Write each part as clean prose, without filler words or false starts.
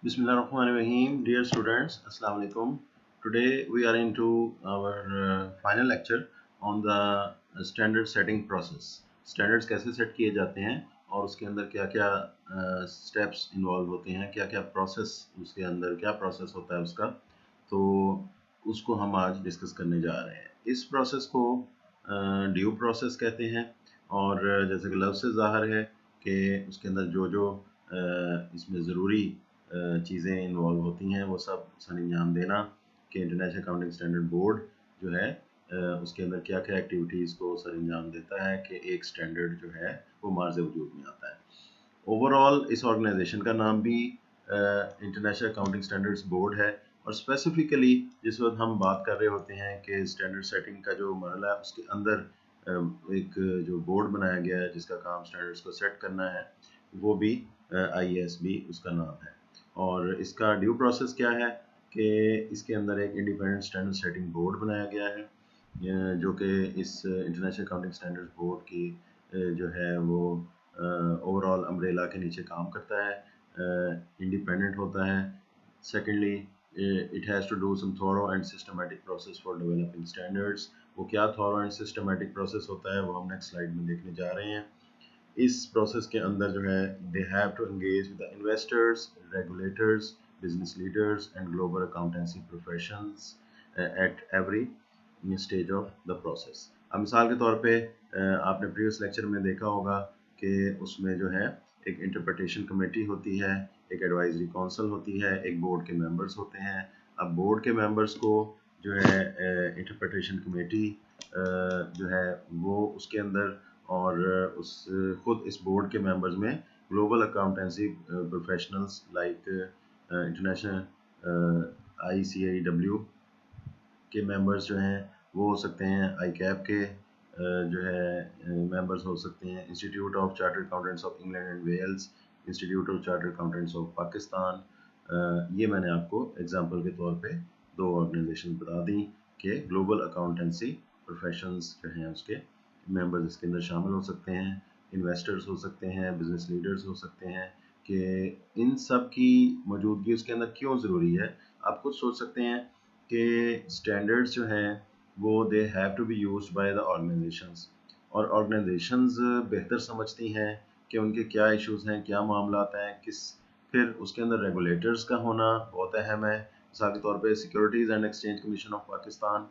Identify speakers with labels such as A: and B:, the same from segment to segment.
A: Bismillahirrahmanirrahim. Dear students, Assalamu alaikum. Today we are into our final lecture on the standard setting process. Standards कैसे set किए जाते हैं और उसके अंदर क्या क्या steps involve होते हैं, क्या क्या process उसके अंदर क्या process होता है उसका, तो उसको हम आज डिस्कस करने जा रहे हैं। इस process को ड्यू process कहते हैं और जैसे कि लफ्ज़ से ज़ाहिर है कि उसके अंदर जो जो इसमें ज़रूरी चीज़ें इन्वॉल्व होती हैं वो सब सर अंजाम देना कि इंटरनेशनल अकाउंटिंग स्टैंडर्ड बोर्ड जो है उसके अंदर क्या क्या एक्टिविटीज़ को सर अंजाम देता है कि एक स्टैंडर्ड जो है वो मार्ज वजूद में आता है। ओवरऑल इस ऑर्गेनाइजेशन का नाम भी इंटरनेशनल अकाउंटिंग स्टैंडर्ड्स बोर्ड है और स्पेसिफिकली जिस वक्त हम बात कर रहे होते हैं कि स्टैंडर्ड सेटिंग का जो मरहला है उसके अंदर एक जो बोर्ड बनाया गया है जिसका काम स्टैंडर्ड्स को सेट करना है वो भी IASB उसका नाम है। और इसका ड्यू प्रोसेस क्या है कि इसके अंदर एक इंडिपेंडेंट स्टैंडर्ड सेटिंग बोर्ड बनाया गया है जो कि इस इंटरनेशनल अकाउंटिंग स्टैंडर्ड्स बोर्ड की जो है वो ओवरऑल अम्ब्रेला के नीचे काम करता है, इंडिपेंडेंट होता है। Secondly it has to do some thorough and systematic process for developing standards. वो क्या थॉरो एंड सिस्टमेटिक प्रोसेस होता है वो हम नेक्स्ट स्लाइड में देखने जा रहे हैं। इस प्रोसेस के अंदर जो है they have to engage with the investors, regulators, business leaders and global accountancy professionals at every stage of the process. अब मिसाल के तौर पे आपने प्रीवियस लेक्चर में देखा होगा कि उसमें जो है एक इंटरप्रिटेशन कमेटी होती है, एक एडवाइजरी काउंसिल होती है, एक बोर्ड के मेंबर्स होते हैं। अब बोर्ड के मेंबर्स को जो है इंटरप्रिटेशन कमेटी जो है वो उसके अंदर और उस खुद इस बोर्ड के मेंबर्स में global accountancy professionals like international ICAEW के मेंबर्स जो हैं वो हो सकते हैं, ICAP के जो है मेंबर्स हो सकते हैं, Institute of Chartered Accountants of England and Wales, Institute of Chartered Accountants of Pakistan. ये मैंने आपको एग्जांपल के तौर पे दो ऑर्गेनाइजेशन बता दी कि ग्लोबल अकाउंटेंसी प्रोफेशंस जो हैं उसके मेंबर्स इसके अंदर शामिल हो सकते हैं, इन्वेस्टर्स हो सकते हैं, बिजनेस लीडर्स हो सकते हैं। कि इन सब की मौजूदगी उसके अंदर क्यों ज़रूरी है। आप खुद सोच सकते हैं कि स्टैंडर्ड्स जो हैं वो they have to be used by the organisations और ऑर्गेनाइजेशंस बेहतर समझती हैं कि उनके क्या इश्यूज़ हैं, क्या मामलात हैं, किस फिर उसके अंदर रेगुलेटर्स का होना बहुत अहम है। मिसाल के तौर पे securities and Exchange Commission of Pakistan,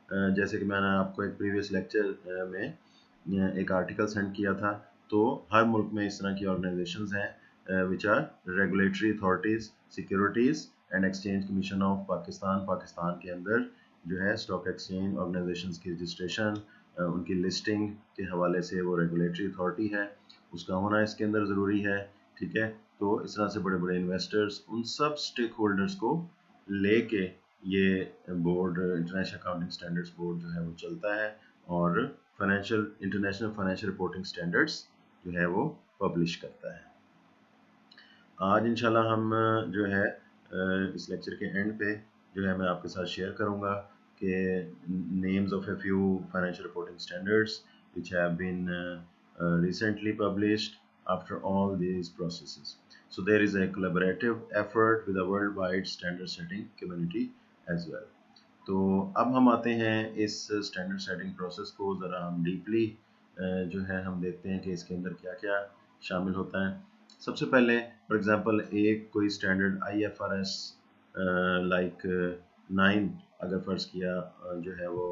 A: जैसे कि मैंने आपको एक प्रीवियस लेक्चर में एक आर्टिकल सेंड किया था, तो हर मुल्क में इस तरह की ऑर्गेनाइजेशंस हैं which are regulatory authorities, Securities and Exchange Commission of Pakistan. Pakistan के अंदर जो है स्टॉक एक्सचेंज ऑर्गेनाइजेशंस की रजिस्ट्रेशन, उनकी लिस्टिंग के हवाले से वो रेगुलेटरी अथॉरिटी है, उसका होना इसके अंदर ज़रूरी है। ठीक है, तो इस तरह से बड़े बड़े इन्वेस्टर्स उन सब स्टेक होल्डर्स को लेके ये board international accounting standards board जो है वो चलता है और financial international financial reporting standards जो है वो पब्लिश करता है। आज इंशाल्लाह हम जो है इस लेक्चर के एंड पे जो है मैं आपके साथ शेयर करूंगा कि names of a few financial reporting standards which have been recently published after all these processes. So there is a collaborative effort with a worldwide standard setting community as well. तो अब हम आते हैं इस standard setting process को ज़रा हम deeply जो है हम देखते हैं कि इसके अंदर क्या क्या शामिल होता है। सबसे पहले फॉर एग्जांपल एक कोई स्टैंडर्ड IFRS लाइक 9 अगर फ़र्ज़ किया जो है वो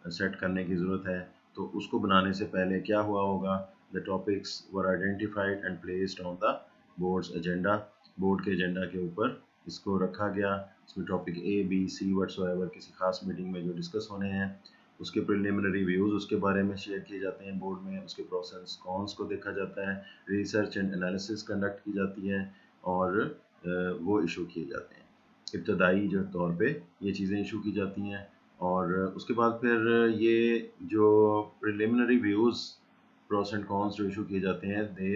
A: सेट करने की ज़रूरत है, तो उसको बनाने से पहले क्या हुआ होगा, the topics were identified and placed on the boards agenda. Board के एजेंडा के ऊपर इसको रखा गया। इसमें topic A, B, C whatsoever किसी खास मीटिंग में जो डिस्कस होने हैं उसके प्रिलिमिनरी व्यूज़ उसके बारे में शेयर किए जाते हैं बोर्ड में, उसके प्रोसेस कॉन्स को देखा जाता है, रिसर्च एंड एनालिसिस कंडक्ट की जाती है और वो इशू किए जाते हैं। इब्तदाई जो तौर पे ये चीज़ें इशू की जाती हैं और उसके बाद फिर ये जो preliminary views pros and cons जो इशू किए जाते हैं they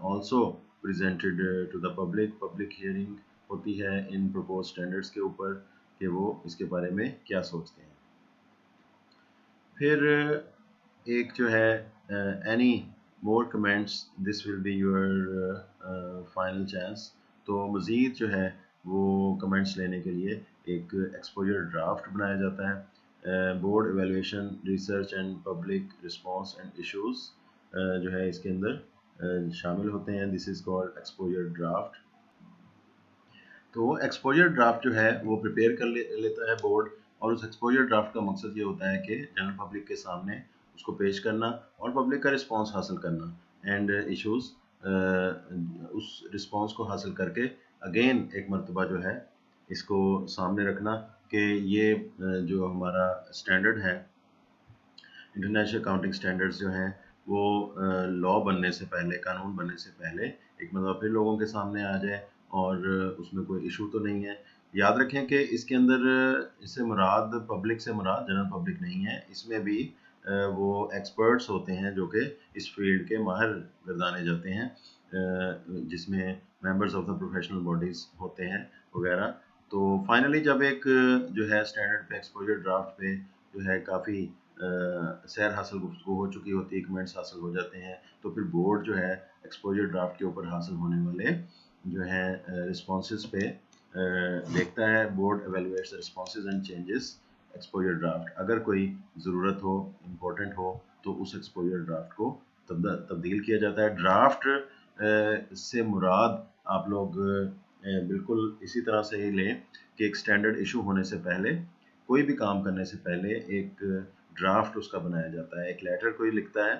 A: also presented to the public hearing होती है इन प्रपोज स्टैंडर्ड्स के ऊपर कि वो इसके बारे में क्या सोचते हैं। फिर एक जो है any more comments, this will be your final chance تو مزید جو ہے وہ کمنٹس لینے کے لیے ایک ایکسپوجر ڈرافٹ بنایا جاتا ہے. Board evaluation research and public response and issues جو ہے اس کے اندر شامل ہوتے ہیں. دس از کالڈ ایکسپوجر ڈرافٹ. تو ایکسپوجر ڈرافٹ جو ہے وہ پریپیئر کر لیتا ہے بورڈ, اور اس ایکسپوجر ڈرافٹ کا مقصد یہ ہوتا ہے کہ جنرل پبلک کے سامنے اس کو پیش کرنا اور پبلک کا رسپانس حاصل کرنا, اینڈ ایشوز اس رسپانس کو حاصل کر کے اگین ایک مرتبہ جو ہے اس کو سامنے رکھنا کہ یہ جو ہمارا اسٹینڈرڈ ہے, انٹرنیشنل اکاؤنٹنگ اسٹینڈرڈز جو ہیں وہ لا بننے سے پہلے, قانون بننے سے پہلے ایک مرتبہ پھر لوگوں کے سامنے آ جائے اور اس میں کوئی ایشو تو نہیں ہے. یاد رکھیں کہ اس کے اندر اس سے مراد پبلک سے مراد جنرل پبلک نہیں ہے, اس میں بھی وہ ایکسپرٹس ہوتے ہیں جو کہ اس فیلڈ کے ماہر گردانے جاتے ہیں, جس میں members of the professional bodies ہوتے ہیں وغیرہ. تو فائنلی جب ایک جو ہے اسٹینڈرڈ پہ ایکسپوجر ڈرافٹ پہ جو ہے کافی سیر حاصل گفتگو ہو چکی ہوتی ہے, کمنٹس حاصل ہو جاتے ہیں, تو پھر بورڈ جو ہے ایکسپوجر ڈرافٹ کے اوپر حاصل ہونے والے جو ہیں رسپانسز پہ دیکھتا ہے. Board evaluates responses and changes exposure draft. اگر کوئی ضرورت ہو, امپورٹنٹ ہو, تو اس ایکسپوجر ڈرافٹ کو تبدیل کیا جاتا ہے. ڈرافٹ سے مراد آپ لوگ بالکل اسی طرح سے ہی لیں کہ ایک اسٹینڈرڈ ایشو ہونے سے پہلے, کوئی بھی کام کرنے سے پہلے ایک ڈرافٹ اس کا بنایا جاتا ہے. ایک لیٹر کوئی لکھتا ہے,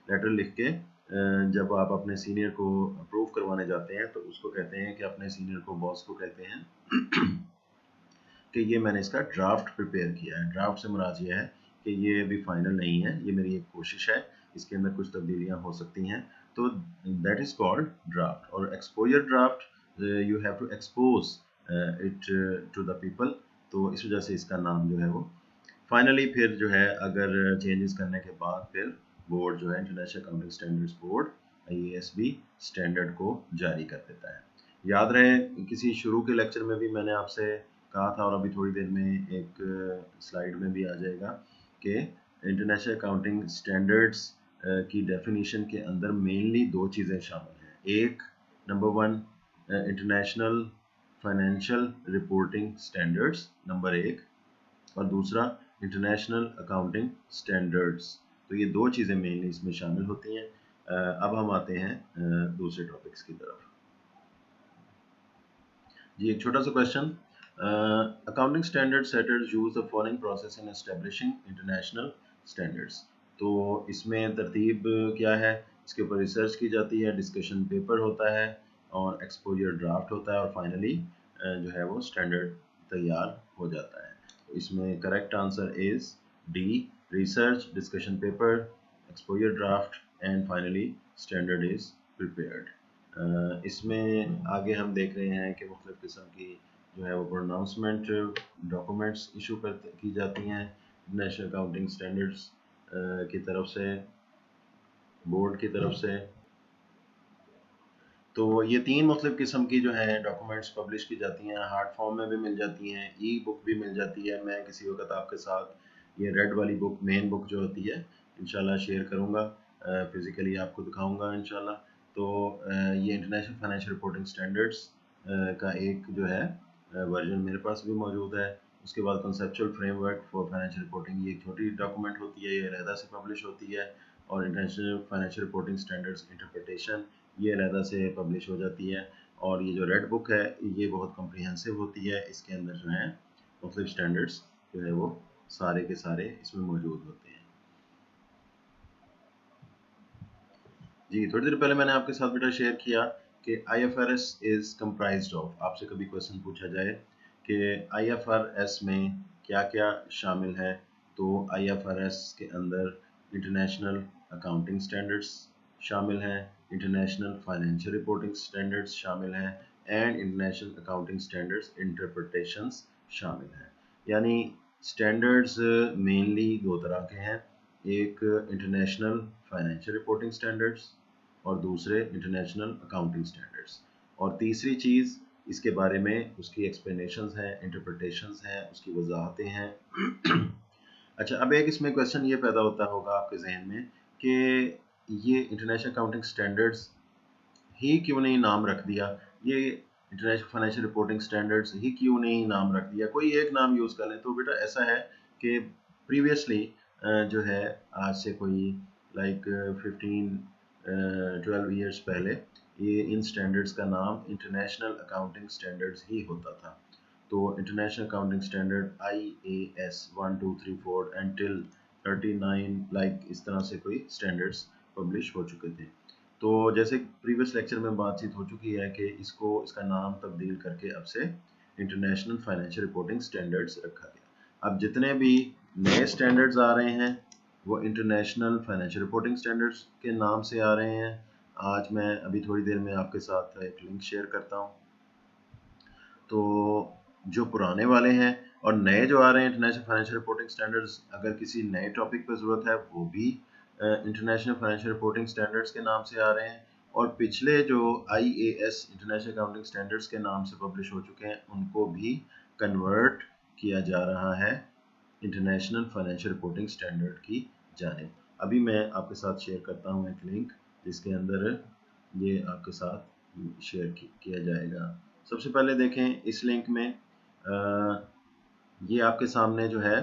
A: لیٹر لکھ کے جب آپ اپنے سینئر کو اپروو کروانے جاتے ہیں تو اس کو کہتے ہیں کہ اپنے سینئر کو, باس کو کہتے ہیں کہ یہ میں نے اس کا ڈرافٹ پریپیئر کیا ہے. ڈرافٹ سے مراد یہ ہے کہ یہ ابھی فائنل نہیں ہے, یہ میری ایک کوشش ہے, اس کے اندر کچھ تبدیلیاں ہو سکتی ہیں. تو دیٹ از کالڈ ڈرافٹ. اور exposure draft you have to expose it to the people, تو اس وجہ سے اس کا نام جو ہے وہ فائنلی پھر جو ہے اگر چینجز کرنے کے بعد پھر بورڈ جو ہے international accounting standards board IASB standard کو جاری کر دیتا ہے. یاد رہے کسی شروع کے لیکچر میں بھی میں نے آپ سے کہا تھا, اور ابھی تھوڑی دیر میں ایک سلائیڈ میں بھی آ جائے گا, کہ انٹرنیشنل اکاؤنٹنگ اسٹینڈرڈز کی ڈیفینیشن کے اندر مینلی دو چیزیں شامل ہیں. ایک number 1 international financial reporting standards number 1, اور دوسرا انٹرنیشنل اکاؤنٹنگ اسٹینڈرڈز. تو یہ دو چیزیں مینلی اس میں شامل ہوتی ہیں. اب ہم آتے ہیں دوسرے ٹاپکس کی طرف. جی ایک چھوٹا سا question, accounting standard setters use the following process in establishing international standards. تو اس میں ترتیب کیا ہے, اس کے اوپر ریسرچ کی جاتی ہے, ڈسکشن پیپر ہوتا ہے, اور ایکسپوجر ڈرافٹ ہوتا ہے, اور فائنلی جو ہے وہ اسٹینڈرڈ تیار ہو جاتا ہے. تو اس میں correct answer is D, research, discussion paper, exposure draft, and finally standard is prepared. اس میں آگے ہم دیکھ رہے ہیں کہ مختلف قسم کی جو ہے وہ پروناؤنسمنٹ ڈاکومنٹس ایشو کی جاتی ہیں نیشنل اکاؤنٹنگ اسٹینڈرڈس کی طرف سے, بورڈ کی طرف سے. تو یہ 3 مختلف قسم کی جو ہیں ڈاکومنٹس پبلش کی جاتی ہیں. ہارڈ فارم میں بھی مل جاتی ہیں, ای بک بھی مل جاتی ہے. میں کسی وقت آپ کے ساتھ یہ ریڈ والی بک, مین بک جو ہوتی ہے, انشاءاللہ شیئر کروں گا, فزیکلی آپ کو دکھاؤں گا انشاءاللہ. تو یہ انٹرنیشنل فائنینشیل رپورٹنگ اسٹینڈرڈس کا ایک جو ہے ورژن میرے پاس بھی موجود ہے. اس کے بعد conceptual frame work for financial reporting, یہ ایک چھوٹی ڈاکومنٹ ہوتی ہے, یہ علیحدہ سے پبلش ہوتی ہے. اور international financial reporting standards interpretation, یہ علیحدہ سے پبلش ہو جاتی ہے. اور یہ جو ریڈ بک ہے یہ بہت کمپریہنسو ہوتی ہے, اس کے اندر جو ہیں مختلف اسٹینڈرڈس جو ہے وہ سارے کے سارے اس میں موجود ہوتے ہیں. جی تھوڑی دیر پہلے میں نے آپ کے ساتھ بیٹا شیئر کیا کہ IFRS از کمپرائزڈ آف, آپ سے کبھی کویشچن پوچھا جائے کہ IFRS میں کیا کیا شامل ہے, تو IFRS کے اندر انٹرنیشنل اکاؤنٹنگ اسٹینڈرڈس شامل ہیں, انٹرنیشنل فائنینشیل رپورٹنگ اسٹینڈرڈس شامل ہیں, and international Accounting standards interpretations شامل ہیں. یعنی اسٹینڈرڈز مینلی 2 طرح کے ہیں, ایک انٹرنیشنل فائنینشیل رپورٹنگ اسٹینڈرڈس اور دوسرے انٹرنیشنل اکاؤنٹنگ اسٹینڈرڈس. اور تیسری چیز اس کے بارے میں اس کی ایکسپلینیشنز ہیں, انٹرپریٹیشنز ہیں, اس کی وضاحتیں ہیں. اچھا اب ایک اس میں کویشچن یہ پیدا ہوتا ہوگا آپ کے ذہن میں کہ یہ انٹرنیشنل اکاؤنٹنگ اسٹینڈرڈس ہی کیوں نہیں نام رکھ دیا, یہ इंटरनेशनल फाइनेंशियल रिपोर्टिंग स्टैंडर्ड्स ही क्यों नहीं नाम रख दिया, कोई एक नाम यूज़ कर लें। तो बेटा ऐसा है कि प्रीवियसली जो है आज से कोई लाइक 12 ईयर्स पहले ये इन स्टैंडर्ड्स का नाम इंटरनेशनल अकाउंटिंग स्टैंडर्ड्स ही होता था। तो international accounting standard IAS 1 2 3 4 and till 39 like इस तरह से कोई स्टैंडर्ड्स पब्लिश हो चुके थे। तो जैसे प्रीवियस लेक्चर में बातचीत हो चुकी है कि इसका नाम तब्दील करके अब से इंटरनेशनल फाइनेंशियल रिपोर्टिंग स्टैंडर्ड्स रखा गया। अब जितने भी नए स्टैंडर्ड्स आ रहे हैं वो इंटरनेशनल फाइनेंशियल रिपोर्टिंग स्टैंडर्ड्स के नाम से आ रहे हैं। आज मैं अभी थोड़ी देर में आपके साथ एक लिंक शेयर करता हूँ। तो जो पुराने वाले हैं और नए जो आ रहे हैं इंटरनेशनल फाइनेंशियल रिपोर्टिंग स्टैंडर्ड्स, अगर किसी नए टॉपिक पर ज़रूरत है वो भी इंटरनेशनल फाइनेंशियल रिपोर्टिंग स्टैंडर्ड्स के नाम से आ रहे हैं। और पिछले जो IAS इंटरनेशनल अकाउंटिंग स्टैंडर्ड्स के नाम से पब्लिश हो चुके हैं उनको भी कन्वर्ट किया जा रहा है इंटरनेशनल फाइनेंशियल रिपोर्टिंग स्टैंडर्ड की जानिब। अभी मैं आपके साथ शेयर करता हूँ एक लिंक जिसके अंदर ये आपके साथ शेयर किया जाएगा। सबसे पहले देखें इस लिंक में ये आपके सामने जो है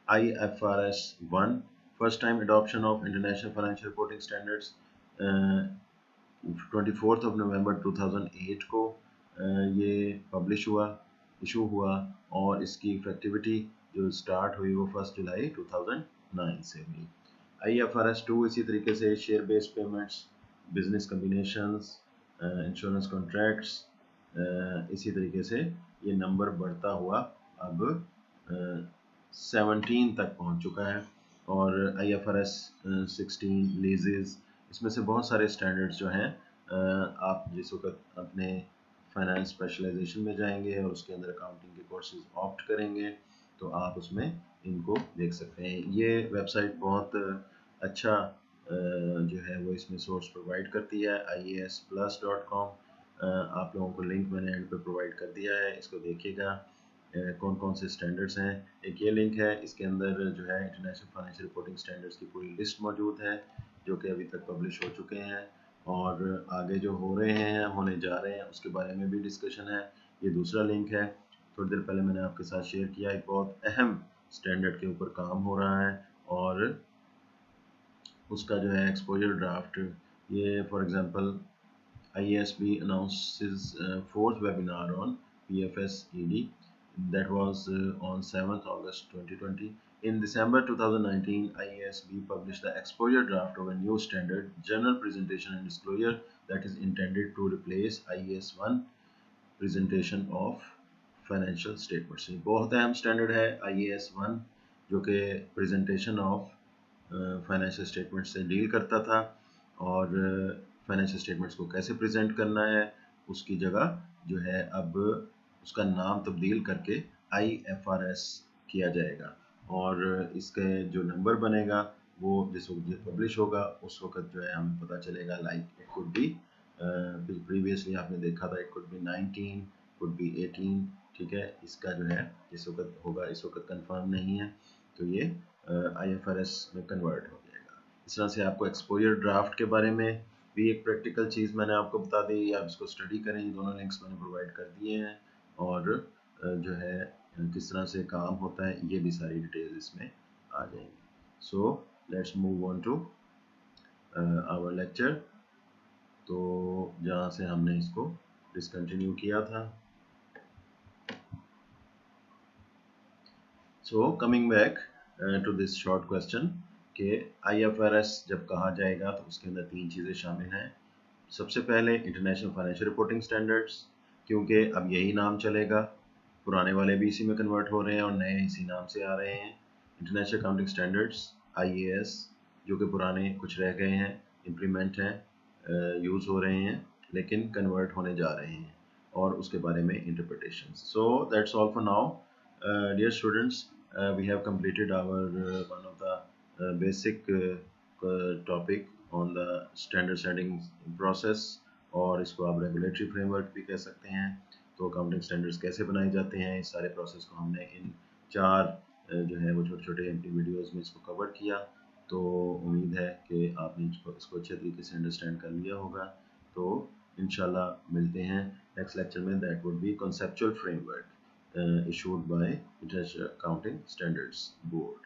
A: IFRS 1 first time adoption of international financial reporting standards 24 नवंबर 2008 को ये पब्लिश हुआ, इशू हुआ और इसकी इफेक्टिविटी जो स्टार्ट हुई वो 1 जुलाई 2009 से हुई। IFRS 2 इसी तरीके से share based payments, business combinations, insurance contracts, इसी तरीके से ये नंबर बढ़ता हुआ अब 17 तक पहुंच चुका है। और IFRS 16 लीजेस, इसमें से बहुत सारे स्टैंडर्ड्स जो हैं आप जिस वक्त अपने फाइनेंस स्पेशलाइजेशन में जाएंगे और उसके अंदर अकाउंटिंग के कोर्सेज ऑप्ट करेंगे तो आप उसमें इनको देख सकते हैं। ये वेबसाइट बहुत अच्छा जो है वो इसमें सोर्स प्रोवाइड करती है, iasplus.com। आप लोगों को लिंक मैंने एंड पे प्रोवाइड कर दिया है, इसको देखिएगा कौन कौन से स्टैंडर्ड्स हैं। एक ये लिंक है, इसके अंदर जो है इंटरनेशनल फाइनेंशियल रिपोर्टिंग स्टैंडर्ड्स की पूरी लिस्ट मौजूद है जो कि अभी तक पब्लिश हो चुके हैं और आगे जो हो रहे हैं होने जा रहे हैं उसके बारे में भी डिस्कशन है। ये दूसरा लिंक है, थोड़ी देर पहले मैंने आपके साथ शेयर किया, एक बहुत अहम स्टैंडर्ड के ऊपर काम हो रहा है और उसका जो है एक्सपोजर ड्राफ्ट, ये for example IASB announces fourth webinar on PFS-ED that was on 7th August 2020. In December 2019, IASB published the exposure draft of a new standard, General Presentation and Disclosure, that is intended to replace IAS 1 Presentation of Financial Statements. बहुत अहम standard है IAS 1 जो कि presentation of financial statements से deal करता था और financial statements को कैसे प्रेजेंट करना है उसकी जगह जो है अब उसका नाम तब्दील करके IFRS किया जाएगा और इसके जो नंबर बनेगा वो जिस वक्त पब्लिश होगा उस वक्त जो है हमें पता चलेगा। Like it could be previously आपने देखा था it could be 19, could be 18, ठीक है। इसका जो है जिस वक्त होगा इस वक्त कंफर्म नहीं है तो ये IFRS में कन्वर्ट हो जाएगा। इस तरह से आपको एक्सपोजर ड्राफ्ट के बारे में भी एक प्रैक्टिकल चीज़ मैंने आपको बता दी, आप इसको स्टडी करें, ये दोनों लिंक्स मैंने प्रोवाइड कर दिए हैं और जो है किस तरह से काम होता है ये भी सारी डिटेल्स इसमें आ जाएंगी। So let's move on to our lecture. तो जहाँ से हमने इसको डिसकंटिन्यू किया था, so coming back to this short question कि IFRS जब कहा जाएगा तो उसके अंदर 3 चीज़ें शामिल हैं। सबसे पहले इंटरनेशनल फाइनेंशियल रिपोर्टिंग स्टैंडर्ड्स, क्योंकि अब यही नाम चलेगा, पुराने वाले भी इसी में कन्वर्ट हो रहे हैं और नए इसी नाम से आ रहे हैं। इंटरनेशनल अकाउंटिंग स्टैंडर्ड्स IAS जो कि पुराने कुछ रह गए हैं, इम्प्लीमेंट हैं, यूज़ हो रहे हैं लेकिन कन्वर्ट होने जा रहे हैं और उसके बारे में interpretation. So that's all for now dear students, we have completed our one of the basic topic on the standard setting process और इसको आप रेगुलेटरी फ्रेमवर्क भी कह सकते हैं। तो अकाउंटिंग स्टैंडर्ड्स कैसे बनाए जाते हैं इस सारे प्रोसेस को हमने इन 4 जो है वो छोटे छोटे वीडियोज़ में इसको कवर किया। तो उम्मीद है कि आपने इसको अच्छे तरीके से अंडरस्टैंड कर लिया होगा। तो انشاءاللہ ملتے ہیں نیکسٹ لیکچر میں. That would be conceptual framework issued by International Accounting Standards board.